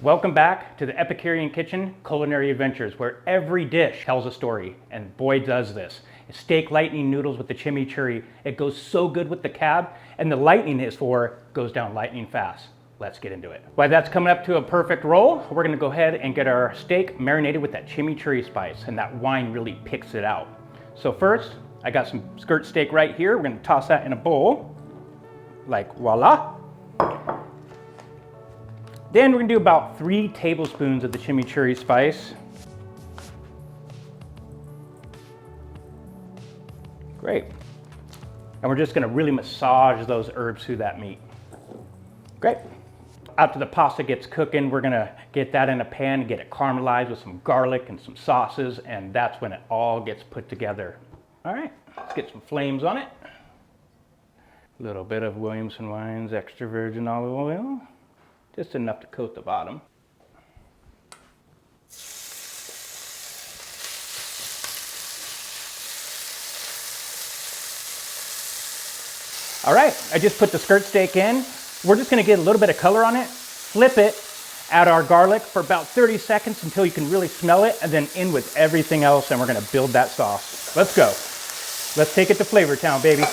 Welcome back to the Epicurean Kitchen Culinary Adventures, where every dish tells a story, and boy does this. Steak lightening noodles with the chimichurri. It goes so good with the cab, and the lightning is for goes down lightning fast. Let's get into it. While that's coming up to a perfect roll, we're gonna go ahead and get our steak marinated with that chimichurri spice, and that wine really picks it out. So first, I got some skirt steak right here. We're gonna toss that in a bowl, like voila. Then we're gonna do about 3 tablespoons of the chimichurri spice. Great. And we're just gonna really massage those herbs through that meat. Great. After the pasta gets cooking, we're gonna get that in a pan, get it caramelized with some garlic and some sauces, and that's when it all gets put together. All right, let's get some flames on it. A little bit of Williamson Wines extra virgin olive oil. Just enough to coat the bottom. All right, I just put the skirt steak in. We're just gonna get a little bit of color on it, flip it, add our garlic for about 30 seconds until you can really smell it, and then in with everything else, and we're gonna build that sauce. Let's go. Let's take it to Flavor Town, baby.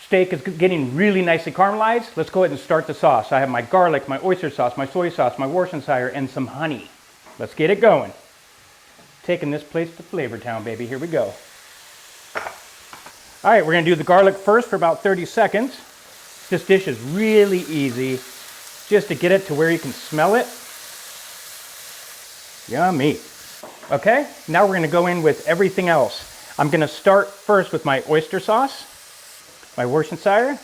Steak is getting really nicely caramelized. Let's go ahead and start the sauce. I have my garlic, my oyster sauce, my soy sauce, my Worcestershire, and some honey. Let's get it going. Taking this place to Flavor Town, baby. Here we go. All right, we're gonna do the garlic first for about 30 seconds. This dish is really easy, just to get it to where you can smell it. Yummy. Okay, now we're gonna go in with everything else. I'm gonna start first with my oyster sauce, my Worcestershire,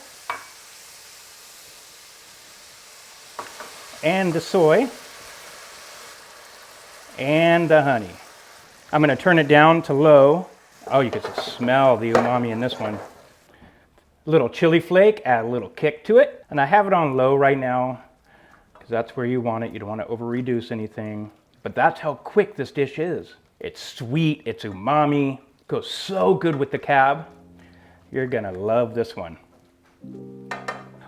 and the soy, and the honey. I'm gonna turn it down to low. Oh, you can just smell the umami in this one. A little chili flake, add a little kick to it. And I have it on low right now, because that's where you want it. You don't want to over-reduce anything. But that's how quick this dish is. It's sweet, it's umami, goes so good with the cab. You're gonna love this one.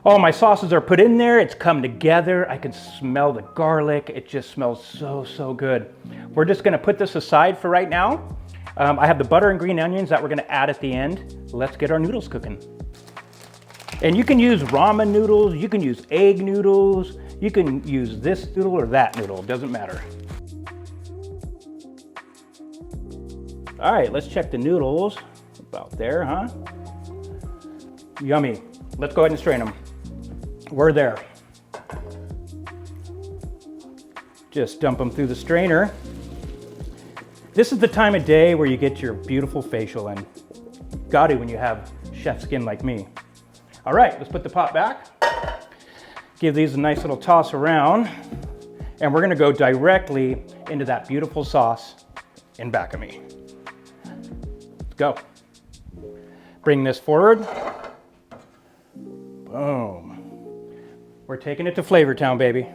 All my sauces are put in there. It's come together. I can smell the garlic. It just smells so, so good. We're just gonna put this aside for right now. I have the butter and green onions that we're gonna add at the end. Let's get our noodles cooking. And you can use ramen noodles, you can use egg noodles, you can use this noodle or that noodle, it doesn't matter. All right, let's check the noodles. About there, huh? Yummy. Let's go ahead and strain them. We're there. Just dump them through the strainer. This is the time of day where you get your beautiful facial, and got to when you have chef skin like me. All right, let's put the pot back. Give these a nice little toss around, and we're gonna go directly into that beautiful sauce in back of me. Let's go. Bring this forward. Boom. We're taking it to Flavor Town, baby.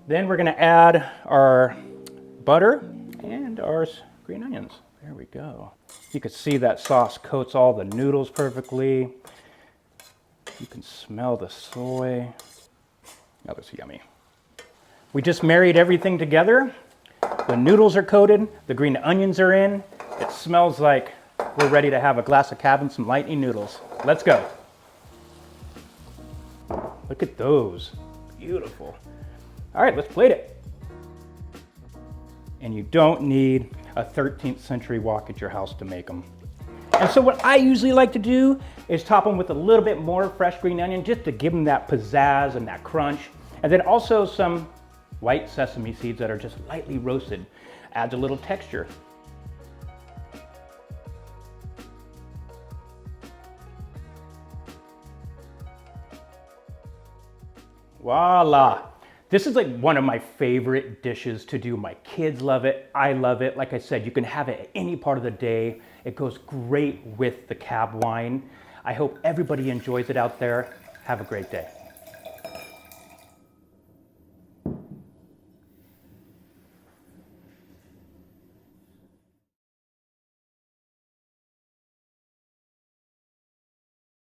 Then we're gonna add our butter and our green onions. There we go. You can see that sauce coats all the noodles perfectly. You can smell the soy. Oh, that's yummy. We just married everything together. The noodles are coated, the green onions are in. It smells like we're ready to have a glass of cab and some lightning noodles. Let's go. Look at those, beautiful. All right, let's plate it. And you don't need a 13th century wok at your house to make them. And so what I usually like to do is top them with a little bit more fresh green onion just to give them that pizzazz and that crunch. And then also some white sesame seeds that are just lightly roasted. Adds a little texture. Voila. This is like one of my favorite dishes to do. My kids love it. I love it. Like I said, you can have it at any part of the day. It goes great with the cab wine. I hope everybody enjoys it out there. Have a great day.